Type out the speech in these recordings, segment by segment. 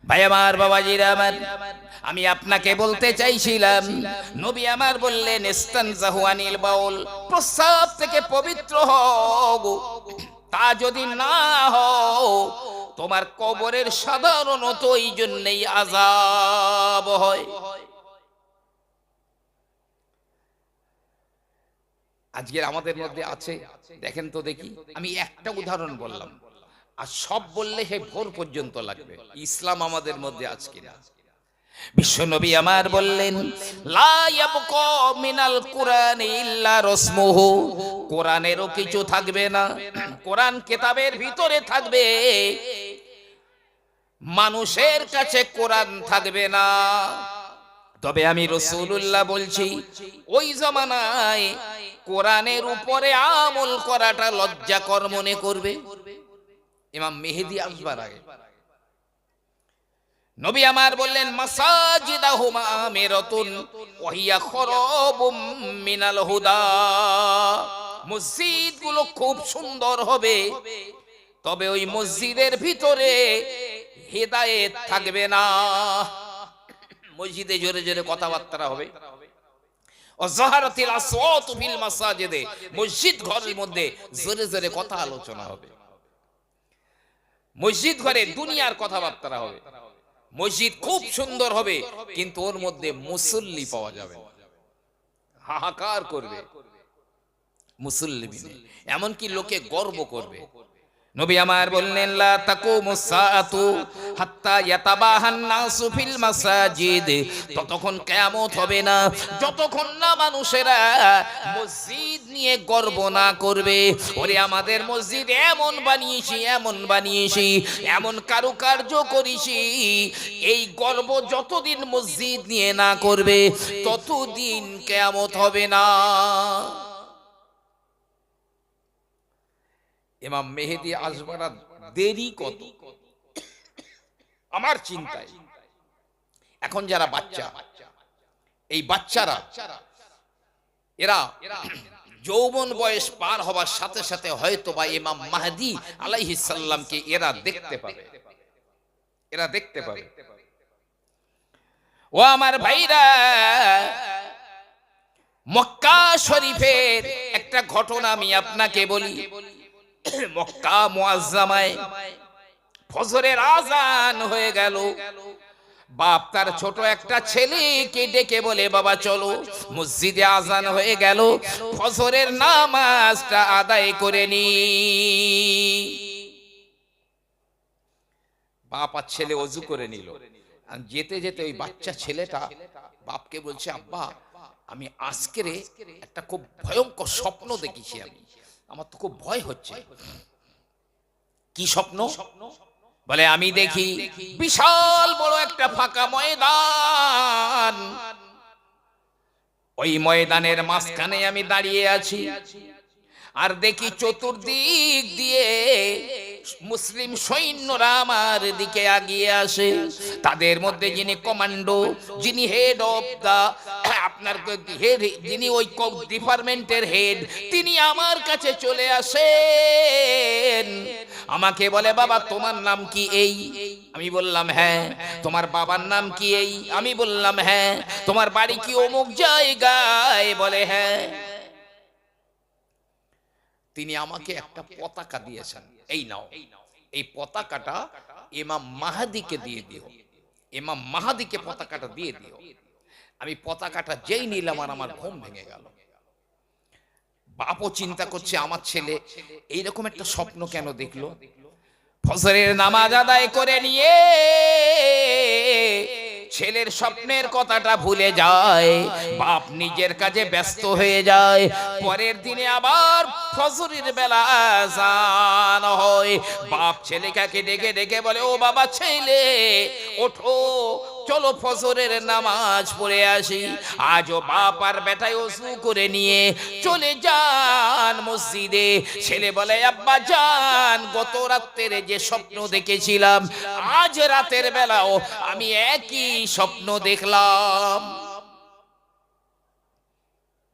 ভাই আমার, বাবাজিরা আমার, আমি আপনাকে বলতে চাইছিলাম, নবী আমার বললেন ইস্তানজাহু আনিল বাউল, প্রস্রাব থেকে পবিত্র হও। তা যদি না হও, তোমার কবরের সাধারণত এই জন্যই আযাব হয়। আজকের আমাদের মধ্যে আছে, দেখেন তো দেখি। আমি একটা উদাহরণ বললাম, আর সব বললে হে ভোর পর্যন্ত লাগবে। ইসলাম আমাদের মধ্যে আছে কিনা? বিশ্ব নবী আমার বললেন, লা ইয়াবকা মিনাল কুরআনি ইল্লা রাসমুহু, কোরআনেরও কিছু থাকবে না, কোরআন কিতাবের ভিতরে থাকবে, মানুষের কাছে কোরআন থাকবে না। তবে আমি রাসূলুল্লাহ বলছি, ওই জামানায় কোরআনের উপরে আমল করাটা লজ্জাকর মনে করবে। ইমাম মেহেদী আসবার আগে নবী আমার বললেন, মাসাজিদাহুমা আমিরাতুন ওয়া হিয়া খরাবুম মিনাল হুদা, মসজিদগুলো খুব সুন্দর হবে, তবে ওই মসজিদের ভিতরে হেদায়েত থাকবে না। মসজিদে জোরে জোরে কথাবার্তা হবে, ওয়াজাহারাতিল আসওয়াতু ফিল মাসাজিদে, মসজিদ ঘরের মধ্যে জোরে জোরে কথা আলোচনা হবে, মসজিদ ঘরে দুনিয়ার কথাবার্তা হবে। মসজিদ খুব সুন্দর হবে, কিন্তু ওর মধ্যে মুসল্লি পাওয়া যাবে না, হাহাকার করবে মুসল্লি নেই, এমনকি লোকে গর্ব করবে। নবী আমার বললেন, লা তাকুমুস সাআতু হাত্তা ইয়াতাবাহান নাসু ফিল মাসাজিদ, ততক্ষণ কিয়ামত হবে না যতক্ষণ না মানুষেরা মসজিদ নিয়ে গর্ব না করবে, ওরে আমাদের মসজিদ এমন বানিয়েছি, এমন বানিয়েছি, এমন কারুকার্য করেছি। এই গর্ব যতদিন মসজিদ নিয়ে না করবে, ততদিন কিয়ামত হবে না। ইমাম মেহেদী আসবার দেরি কত আমার চিন্তায়। এখন যারা বাচ্চা, এই বাচ্চারা এরা যৌবন বয়স পার হবার সাথে সাথে হয়তো বা ইমাম মাহদী আলাইহিস সালামকে এরা দেখতে পাবে, এরা দেখতে পাবে। ও আমার ভাইরা, মক্কা শরীফের একটা ঘটনা আমি আপনাকে বলি। মক্কা মুআজ্জামায় ফজরের আজান হয়ে গেল, বাপ তার ছোট একটা ছেলেকে ডেকে বলে, বাবা চলো, মসজিদে আজান হয়ে গেল, ফজরের নামাজটা আদায় করে নি। বাপ আর ছেলে ওযু করে নিল, আর যেতে যেতে ওই বাচ্চা ছেলেটা বাপকে বলছে, আব্বা আমি আজকের একটা খুব ভয়ঙ্কর স্বপ্ন দেখেছি, আমার তো খুব ভয় হচ্ছে। কি স্বপ্ন? বলে, আমি দেখি বিশাল বড় একটা ফাঁকা ময়দান, ওই ময়দানের মাঝখানে আমি দাঁড়িয়ে আছি, আর দেখি চতুর্দিক দিয়ে মুসলিম সৈন্যরা আমার দিকে এগিয়ে আসে। তাদের মধ্যে যিনি কমান্ডো, যিনি হেড অফ দা আপনার হেড, যিনি ওই ডিপার্টমেন্টের হেড, তিনি আমার কাছে চলে আসেন, আমাকে বলে, বাবা তোমার নাম কি? এই। আমি বললাম হ্যাঁ। তোমার বাবার নাম কি? এই। আমি বললাম হ্যাঁ। তোমার বাড়ি কি অমুক জায়গায়? বলে হ্যাঁ। তিনি আমাকে একটা পতাকা দিয়েছেন, এই নাও, এই পতাকাটা ইমাম মাহদীকে দিয়ে দিও, ইমাম মাহদীকে পতাকাটা দিয়ে দিও। আমি পতাকাটা যেই নিলাম আর আমার ঘুম ভেঙে গেল। বাপও চিন্তা করছে, আমার ছেলে এইরকম একটা স্বপ্ন কেন দেখলো। ফজরের নামাজ আদায় করে নিয়ে ছেলের স্বপ্নের কথাটা ভুলে যায়, বাপ নিজের কাজে ব্যস্ত হয়ে যায়। পরের দিনে আবার ফজরের বেলা আযান হয়, বাপ ছেলেকে ডেকে ডেকে বলে, ও বাবা ছেলে ওঠো, চলো ফজরের নামাজ পড়ে আসি। আজও বাপ আর বেটাই ওযু করে নিয়ে চলে যান মসজিদে। ছেলে বলে, আব্বা জান, গত রাতের যে স্বপ্ন দেখেছিলাম, আজ রাতের বেলাও আমি একই স্বপ্ন দেখলাম।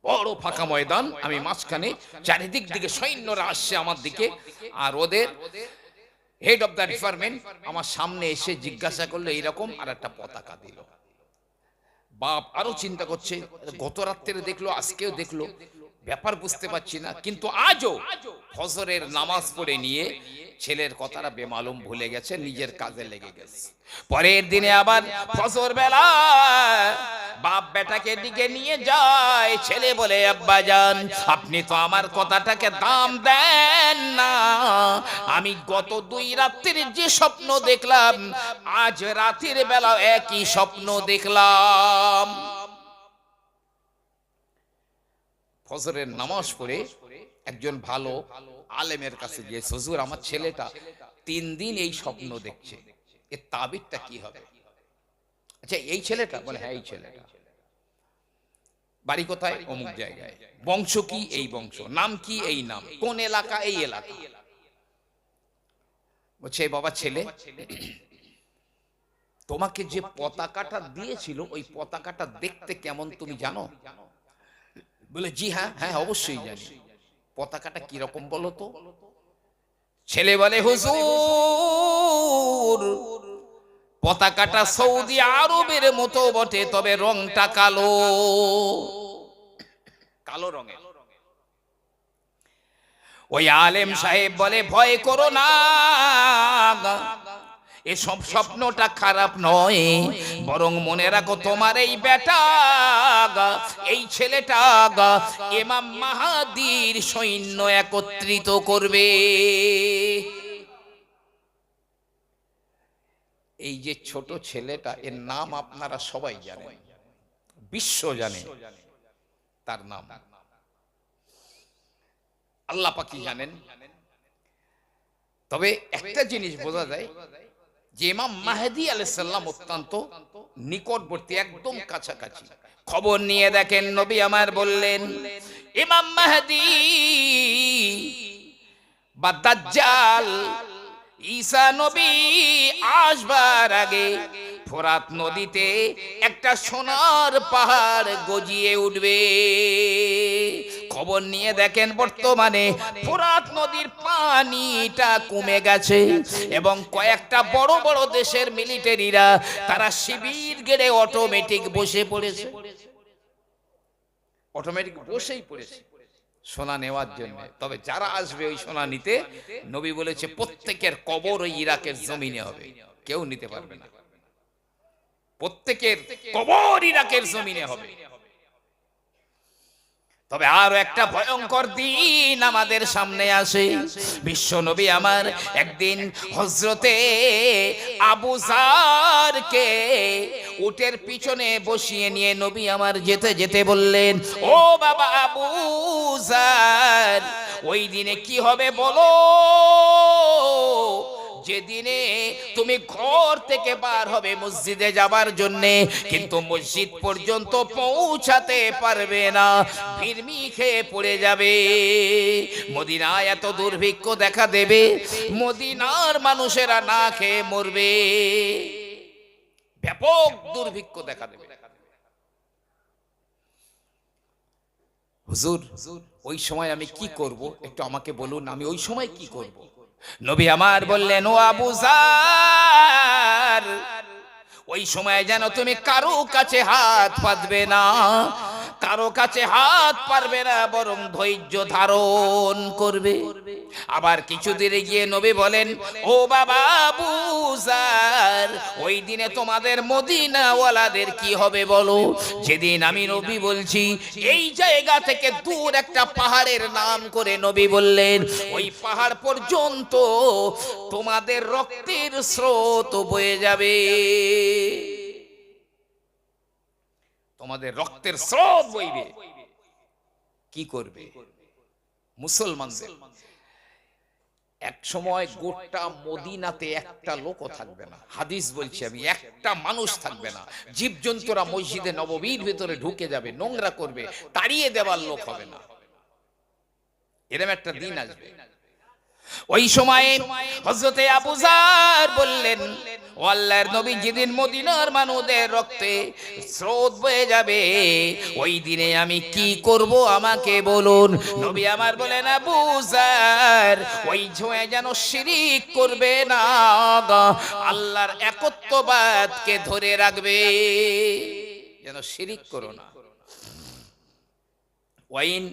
বড় ফাঁকা ময়দান, আমি মাঝখানে, চারিদিক দিকে সৈন্যরা আসছে আমার দিকে, আর ওদের হেড অফ দ্য ডিপার্টমেন্ট আমার সামনে এসে জিজ্ঞাসা করলো এইরকম, আর একটা পতাকা দিল। বাপ আরো চিন্তা করছে, গত রাত্রে দেখলো, আজকেও দেখলো, ব্যাপার বুঝতে পারছি না। কিন্তু আজও ফজরের নামাজ পড়ে নিয়ে ছেলের কথাটা বেমালুম ভুলে গেছে, নিজের কাজে লেগে গেছে। পরের দিনে আবার ফজর বেলা বাপ বেটাকে দিকে নিয়ে যায়। ছেলে বলে, আব্বা জান, আপনি তো আমার কথাটাকে দাম দেন না। আমি গত 2 রাত্রির যে স্বপ্ন দেখলাম, আজ রাতের বেলা একই স্বপ্ন দেখলাম। ফজরের নামাজ পড়ে একজন ভালো আলেমের কাছে গিয়ে, হুজুর আমার ছেলেটা 3 দিন এই স্বপ্ন দেখছে, এর তাবিরটা কি হবে? আচ্ছা এই ছেলেটা? বলে হ্যাঁ এই ছেলেটা। বাড়ি কোথায়? অমুক জায়গায়। বংশ কি? এই বংশ। নাম কি? এই নাম। কোন এলাকা? এই এলাকা। বলছে বাবা ছেলে, তোমাকে যে পতাকাটা দিয়েছিল ওই পতাকাটা দেখতে কেমন তুমি জানো? বলে জি হ্যাঁ, হ্যাঁ অবশ্যই জানি। পতাকাটা কিরকম বলো তো? ছেলে বলে, হুজুর পতাকাটা সৌদি আরবের মতো বটে, তবে রংটা কালো, কালো রঙের। ওই আলেম সাহেব বলে, ভয় করো না, এসব স্বপ্নটা খারাপ নয়, বরং মনে রাখো তোমার এই বেটা, এই ছেলেটা ইমাম মাহাদির সৈন্য একত্রিত করবে। এই যে ছোট ছেলেটা, এর নাম আপনারা সবাই জানেন, বিশ্ব জানে তার নাম, আল্লাহ পাকই জানেন। তবে একটা জিনিস বোঝা যায় যে ইমাম মাহদী আলাইহিস সালাম অত্যন্ত নিকটবর্তী, একদম কাছাকাছি। খবর নিয়ে দেখেন নবী আমার বললেন, ইমাম মাহদী বা দাজ্জাল ঈসা নবী আসবার আগে ফোরাত নদীতে একটা সোনার পাহাড় গজিয়ে উঠবে। খবর নিয়ে দেখেন বর্তমানে ফোরাত নদীর পানিটা কমে গেছে এবং কয়েকটা বড় বড় দেশের মিলিটারিরা তারা শিবির গেড়ে অটোমেটিক বসে পড়েছে, অটোমেটিক বসেই পড়েছে সোনা নেওয়ার জন্য। তবে যারা আসবে ওই সোনা নিতে, নবী বলেছে প্রত্যেকের কবর ওই ইরাকের জমিনে হবে, কেউ নিতে পারবে না, প্রত্যেকের কবর ইরাকের জমিনে হবে। তবে আরো একটা ভয়ঙ্কর দিন আমাদের সামনে আসে। বিশ্ব নবী আমার একদিন হযরতে আবু যারকে উটের পিছনে বসিয়ে নিয়ে নবী আমার যেতে যেতে বললেন, ও বাবা আবু যার, ওই দিনে কি হবে বলো? যেদিনে তুমি ঘর থেকে বার হবে মসজিদে যাবার জন্য, কিন্তু মসজিদ পর্যন্ত পৌঁছাতে পারবে না, ভিড়মি খেয়ে পড়ে যাবে। মদিনায় এত দুর্ভিক্ষ দেখা দেবে, মদিনার মানুষেরা না খেয়ে মরবে, ব্যাপক দুর্ভিক্ষ দেখা দেবে। হুজুর ওই সময় আমি কি করব, একটু আমাকে বলুন, আমি ওই সময় কি করব? নবী আমার বললেন, ও আবু যার, ওই সময় যেন তুমি কারো কাছে হাত পাতবে না, কারো কাছে হাত পারবে না, বরং ধৈর্য ধারণ করবে। আবার কিছু দূরে গিয়ে নবী বলেন, ও বাবা আবু যার, ওই দিনে তোমাদের মদিনাওয়ালাদের কি হবে বলো? যেদিন আমি নবী বলছি, এই জায়গা থেকে দূর একটা পাহাড়ের নাম করে নবী বললেন, ওই পাহাড় পর্যন্ত তোমাদের রক্তের স্রোত বয়ে যাবে, তোমাদের রক্তের স্রোত বইবে। কি করবে মুসলমানদের? এক সময় গোটা মদিনাতে একটা লোকও থাকবে না, হাদিস বলছি আমি, একটা মানুষ থাকবে না। জীবজন্তুরা মসজিদে নববীর ভিতরে ঢুকে যাবে, নোংরা করবে, তাড়িয়ে দেওয়ার লোক হবে না। এরকম একটা দিন আসবে। ওই সময়ে হযরতে আবু যার বললেন, ও আল্লাহর নবী, যেদিন মদিনার মানুষদের রক্তে স্রোত বয়ে যাবে, ওই দিনে আমি কি করব আমাকে বলুন। নবী আমার বলেন, আবু যার, ওই সময় যেন শিরিক করবে না, আল্লাহর একত্ববাদকে ধরে রাখবে, যেন শিরিক করো না। ওয়াইন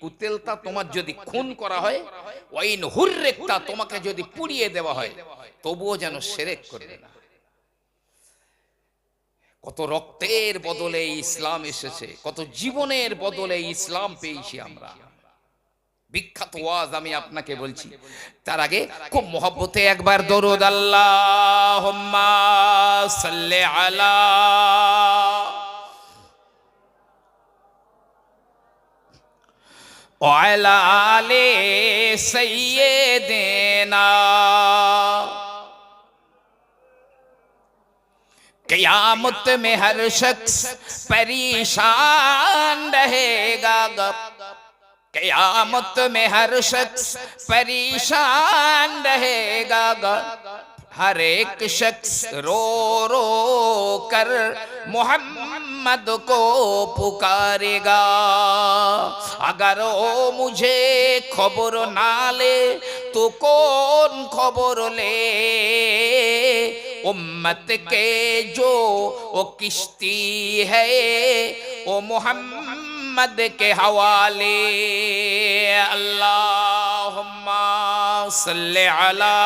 কুতেলতা, তোমার যদি খুন করা হয়, ওয়াইন হুররেকতা, তোমাকে যদি পুড়িয়ে দেওয়া হয়, তবুও যেন শিরক করবে না। কত রক্তের বদলে ইসলাম এসেছে, কত জীবনের বদলে ইসলাম পেয়েছি আমরা। বিখ্যাত ওয়াজ আমি আপনাকে বলছি, তার আগে খুব মহব্বতে একবার দরুদ আল্লাহুম্মা সাল্লি আলা ওয়ালা আলে সাইয়্যিদিনা। क़यामत में हर शख्स परेशान रहेगा, क़यामत में हर शख्स परेशान रहेगा, हर एक शख्स रो रो कर मोहम्मद को पुकारेगा। अगर वो मुझे खबर ना ले तो कौन खबर ले, उम्मत के जो वो किश्ती है वो मोहम्मद के हवाले। अल्लाहुम्मा सल्ले अला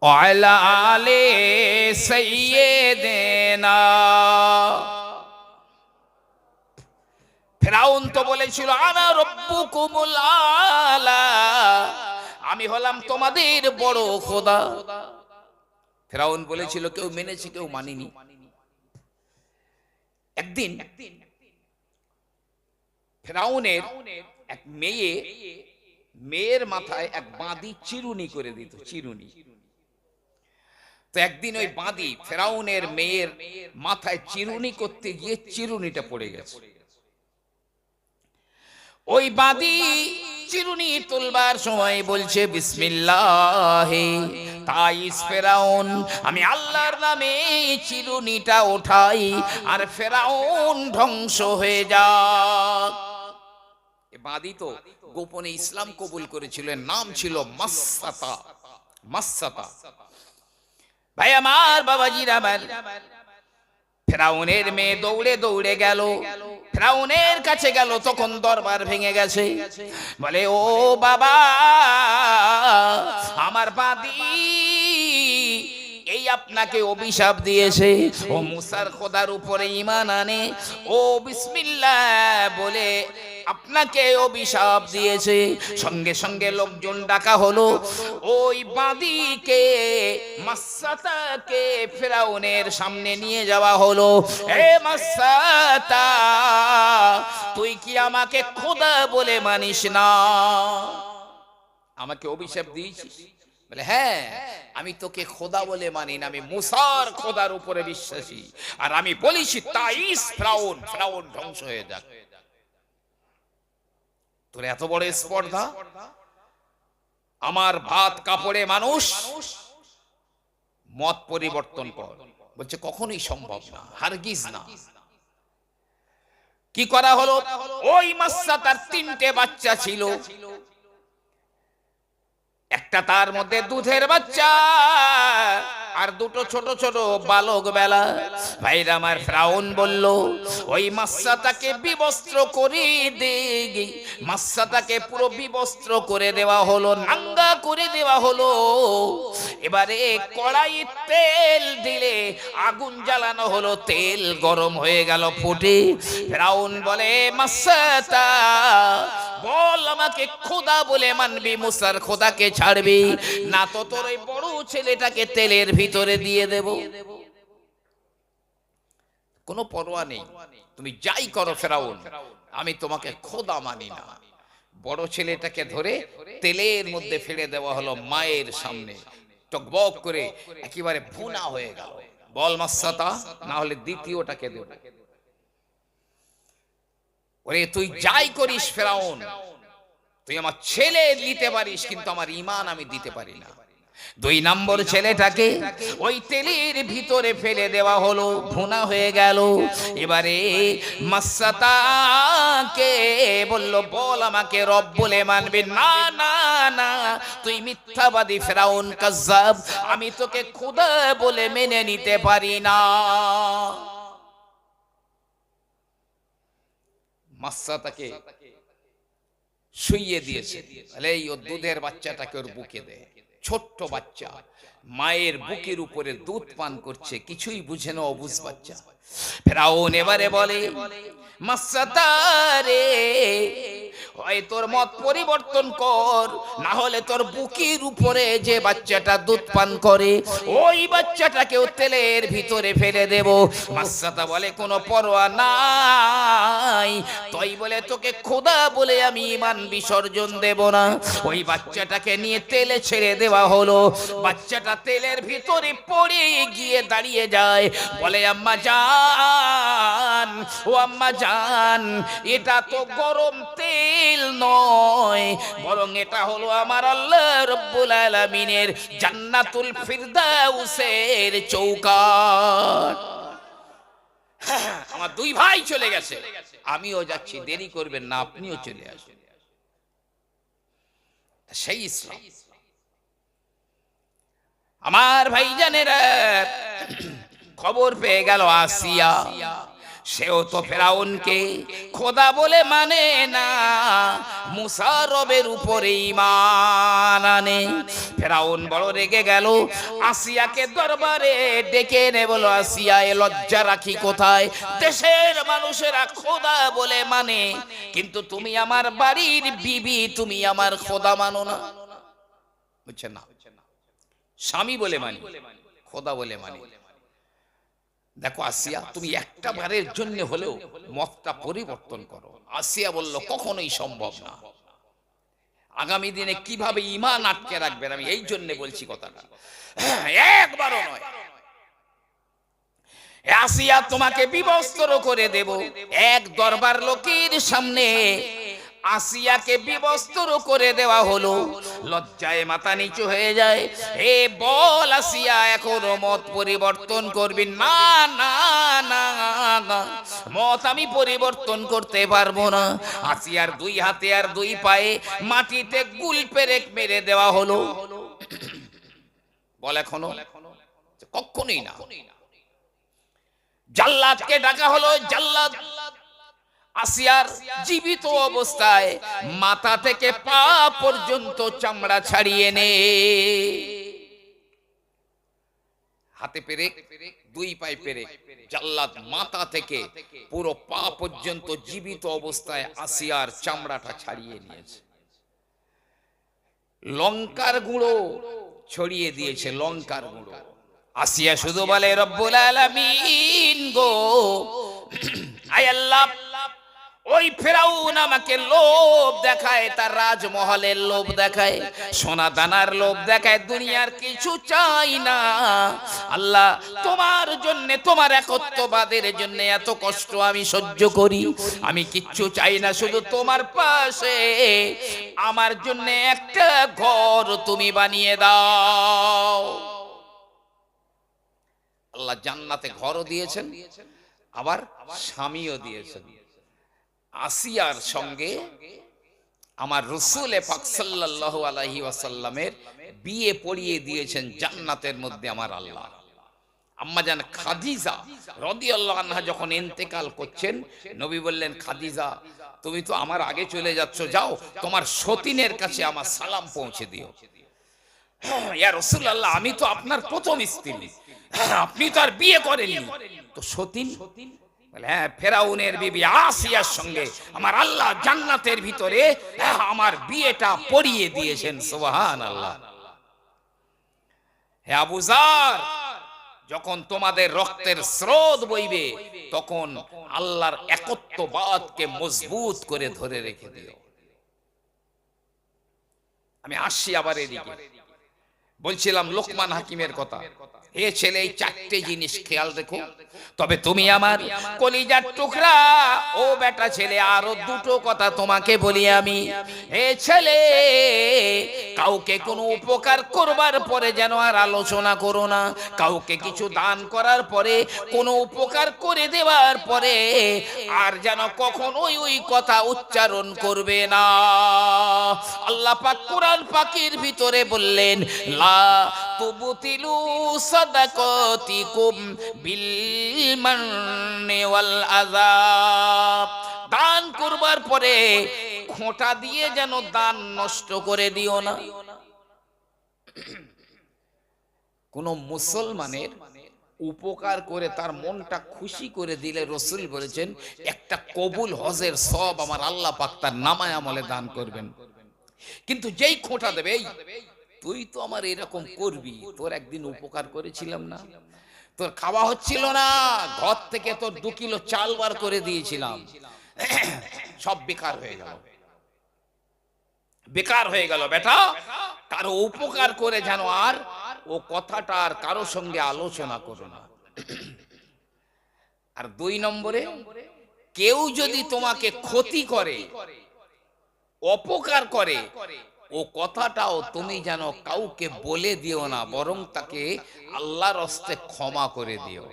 ওয়ালা আলে সাইয়্যিদিনা। ফিরাউন তো বলেছিল, আনা রব্বুকুমুল আলা, আমি হলাম তোমাদের বড় খোদা। ফিরাউন বলেছিল, কেউ মেনেছে কেউ মানেনি। একদিন ফিরাউনের এক মেয়ের মাথায় এক বাঁধি চিরুনি করে দিত, চিরুনি। তো একদিন ওই বাঁধি ফেরাউনের মেয়ের মাথায় চিরুনি করতে গিয়ে চিরুনিটা পড়ে গেছে। ওই বাঁধি চিরুনি তুলবার সময় বলছে বিসমিল্লাহ, তাই ফেরাউন, আমি আল্লাহর নামে চিরুনিটা ওঠাই আর ফেরাউন ধ্বংস হয়ে যাক। বাঁধি তো গোপনে ইসলাম কবুল করেছিলেন, নাম ছিল মাসসাতা। মাসসাতা ভাই আমার, বাবাজির আমার, ফেরাউনের মেয়ে দৌড়ে দৌড়ে গেল, ফেরাউনের কাছে গেল, তখন দরবার ভেঙে গেছে। বলে, ও বাবা, আমার বাঁধি এই আপনাকে অভিশাপ দিয়েছে, ও মুসার খোদার উপরে ঈমান আনে, ও বিসমিল্লাহ বলে আপনাকে অভিশাপ দিয়েছে। সঙ্গে সঙ্গে লোকজন ডাকা হলো, ওই বাঁধীকে মাসসাতাকে ফেরাউনের সামনে নিয়ে যাওয়া হলো। এ মাসসাতা, তুই কি আমাকে খোদা বলে মানিস না? আমাকে অভিশাপ দিয়েছিস? বলে, হ্যাঁ, আমি তোকে খোদা বলে মানি না, আমি মুসার খোদার উপরে বিশ্বাসী, আর আমি বলেছি তাইস ফেরাউন, ফেরাউন ধ্বংস হয়ে যাক। তোর এত বড় স্পর্ধা, আমার ভাত কাপড়ে মানুষ, মত পরিবর্তন কর। বলছে কখনোই সম্ভব না, হারগিজ না। কি করা হলো? ওই মাসসাতার 3টে বাচ্চা ছিল, একটা তার মধ্যে দুধের বাচ্চা আর দুটো ছোট ছোট বালক বেলা। ভাইরা আমার, ফেরাউন বলল, ওই মাসসাতাকে বিবস্ত্র করে দেই। মাসসাতাকে পুরো বিবস্ত্র করে দেওয়া হলো, নাঙ্গা করে দেওয়া হলো। এবারে কড়াই তেল দিলে আগুন জ্বালানো হলো, তেল গরম হয়ে গেল ফুটে। ফেরাউন বলে, মাসসাতা বল, আমাকে খোদা বলে মানবি, মুসার খোদাকে ছাড়বি না তো তোর ওই বড় ছেলেটাকে তেলের ভিতরে দিয়ে দেব। কোনো পরোয়া নেই, তুমি যাই করো ফেরাউন, আমি তোমাকে খোদা মানি না। বড় ছেলেটাকে ধরে তেলের মধ্যে ফেলে দেওয়া হলো মায়ের সামনে, টকবক করে একেবারে ভুনা হয়ে গেল। বল মাসসাতা, না হলে দ্বিতীয়টাকে দেব। ওরে তুই যাই করিস ফেরাউন, তুই আমার ছেলে দিতে পারিস, কিন্তু আমার ঈমান আমি দিতে পারি না। 2 নম্বর ছেলেটাকে ওই তেলের ভিতরে ফেলে দেওয়া হলো, ভুনা হয়ে গেল। এবারে মাসসাতাকে বলল, বল আমাকে রব বলে মানবি? না না না, তুই মিথ্যাবাদী ফেরাউন, কাজ্জাব, আমি তোকে খোদা বলে মেনে নিতে পারি না। মাসসাতাকে শুইয়ে দিয়েছে, তাহলে এই দুধের বাচ্চাটাকে ওর বুকে দে। ছোট্ট বাচ্চা মায়ের বুকের উপরে দুধ পান করছে, কিছুই বুঝে না, অবুঝ বাচ্চা। ফেরাউন এবারে বলে, মাসসাতারে, হয় তোর মত পরিবর্তন কর, না হলে তোর বুকের উপরে যে বাচ্চাটা দুধ পান করে ওই বাচ্চাটাকেও তেলের ভিতরে ফেলে দেব। মাসসাতা বলে, কোনো পরোয়া নাই, তাই বলে তোকে খোদা বলে আমি ঈমান বিসর্জন দেব না। ওই বাচ্চাটাকে নিয়ে তেলে ছেড়ে দেওয়া হলো। বাচ্চাটা তেলের ভিতরে পড়ে গিয়ে দাঁড়িয়ে যায়, বলে, আম্মা জান, ও আম্মা জান, এটা তো গরম তেল নয়, বরং এটা হলো আমার আল্লাহ রব্বুল আলামিনের জান্নাতুল ফিরদাউসের চৌকাঠ। আমার 2 ভাই চলে গেছে, আমিও যাচ্ছি, দেরি করবেন না, আপনিও চলে আসুন। সেই ইসলাম। আমার ভাইজানেরা, খবর পেয়ে গেল আসিয়া, সেও তো ফেরাউনকে খোদা বলে মানে না, মুসা রবের উপরে ঈমান আনে। ফেরাউন বড় রেগে গেল, আসিয়াকে দরবারে ডেকে এনে বলল, আসিয়া, এ লজ্জা রাখি কোথায়? দেশের মানুষেরা খোদা বলে মানে, কিন্তু তুমি আমার বাড়ির বিবি, তুমি আমার খোদা মানো না। বুঝছেন না? স্বামী বলে মানি, খোদা বলে মানি। দেখো আসিয়া, তুমি একটা বারের জন্য হলেও মতটা পরিবর্তন করো। আসিয়া বলল, কখনোই সম্ভব না। আগামী দিনে কিভাবে ঈমান আটকে রাখবেন, আমি এই জন্য বলছি কথাটা, একবারও নয়। আসিয়া, তোমাকে বিবস্ত্র করে দেব। এক দরবার লোকের সামনে আসিয়াকে বিবস্ত্র করে দেওয়া হলো। লজ্জায় মাথা নিচু হয়ে যায়। এ বল আসিয়া, এখনো মত পরিবর্তন করবি? না না না, মত আমি পরিবর্তন করতে পারবো না। আসিয়ার 2 হাতে আর 2 পায়ে মাটিতে গুল পেরেক মেরে দেওয়া হলো। বল এখনো? কখনোই না। জাল্লাদকে ডাকা হলো। জাল্লাদ আসিয়ার জীবিত অবস্থায় মাথা থেকে পা পর্যন্ত চামড়া ছাড়িয়ে নে, হাতে পেরেক, 2 পায়ে পেরেক। জাল্লাদ মাথা থেকে পুরো পা পর্যন্ত জীবিত অবস্থায় আসিয়ার চামড়াটা ছাড়িয়ে নিয়েছে। লঙ্কার গুঁড়ো ছড়িয়ে দিয়েছে, লঙ্কার গুঁড়ো। আসিয়া শুধু বলে, রব্বুল আলামিন গো, আয় আল্লাহ, ওই ফেরাউন আমাকে লোভ দেখায়, তার রাজমহলের লোভ দেখায়, সোনা দানার লোভ দেখায়, দুনিয়ার কিছু চাই না। আল্লাহ, তোমার জন্য, তোমার একত্ববাদের জন্য এত কষ্ট আমি সহ্য করি, আমি কিচ্ছু চাই না, শুধু তোমার পাশে আমার জন্য একটা ঘর তুমি বানিয়ে দাও। আল্লাহ জান্নাতে ঘরও দিয়েছেন, আবার স্বামীও দিয়েছেন। আসিয়ার সঙ্গে আমার রাসূল পাক সাল্লাল্লাহু আলাইহি ওয়াসাল্লামের বিয়ে পড়িয়ে দিয়েছেন জান্নাতের মধ্যে আমার আল্লাহ। আম্মাজান খাদিজা রাদিয়াল্লাহু আনহা যখন ইন্তেকাল করছেন, নবী বললেন, খাদিজা, তুমি তো আমার আগে চলে যাচ্ছ, যাও তোমার সতীনের কাছে আমার সালাম পৌঁছে দিও। ইয়া রাসূলুল্লাহ, আমি তো আপনার প্রথম স্ত্রী, আপনি তো আর বিয়ে করেননি, তো সতীন? হ্যাঁ, ফেরাউনের বিবি আসিয়ার সঙ্গে আমার আল্লাহ জান্নাতের ভিতরে আমার বিয়েটা পড়িয়ে দিয়েছেন। সুবহানাল্লাহ। হে আবু যার, যখন তোমাদের রক্তের স্রোত বইবে, তখন আল্লাহর একত্ববাদকে মজবুত করে ধরে রেখে দিও। আমি আসছি আবার এদিকে। বলছিলাম লোকমান হাকিমের কথা, হে ছেলে এই চারটে জিনিস খেয়াল রেখো, তবে তুমি আমার কলিজার টুকরা। ও বেটা ছেলে, আরো দুটো কথা তোমাকে বলি আমি। হে ছেলে, কাউকে কোনো উপকার করবার পরে যেন আর আলোচনা করো না। কাউকে কিছু দান করার পরে, কোনো উপকার করে দেওয়ার পরে আর যেন কখনোই ওই কথা উচ্চারণ করবে না। আল্লাহ পাক কোরআন পাকের ভিতরে বললেন, লা তুবতিলু সাদাকাতিকুম বিল মান্নি ওয়াল আযা। দান করবার পরে খোঁটা দিয়ে যেন দান নষ্ট করে দিও না। কোন মুসলমানের উপকার করে তার মনটা খুশি করে দিলে রসুল বলেছেন একটা কবুল হজের সব আমার আল্লাহ পাক তার নামায় আমলে দান করবেন। কিন্তু যেই খোঁটা দেবে, তুই তো আমার এরকম করবি, তোর একদিন উপকার করেছিলাম না, তোর খাওয়া হচ্ছিল না, ঘর থেকে তোর 2 কিলো চাল বার করে দিয়েছিলাম, সব বেকার হয়ে গেল, বেকার হয়ে গেল। বেটা, কারো উপকার করে যেন আর ও কথাটা আর কারো সঙ্গে আলোচনা করো না। আর 2 নম্বরে, কেউ যদি তোমাকে ক্ষতি করে, অপকার করে, ও কথাটাও তুমি যেন কাউকে বলে দিও না, বরং তাকে আল্লাহর হস্তে ক্ষমা করে দিও।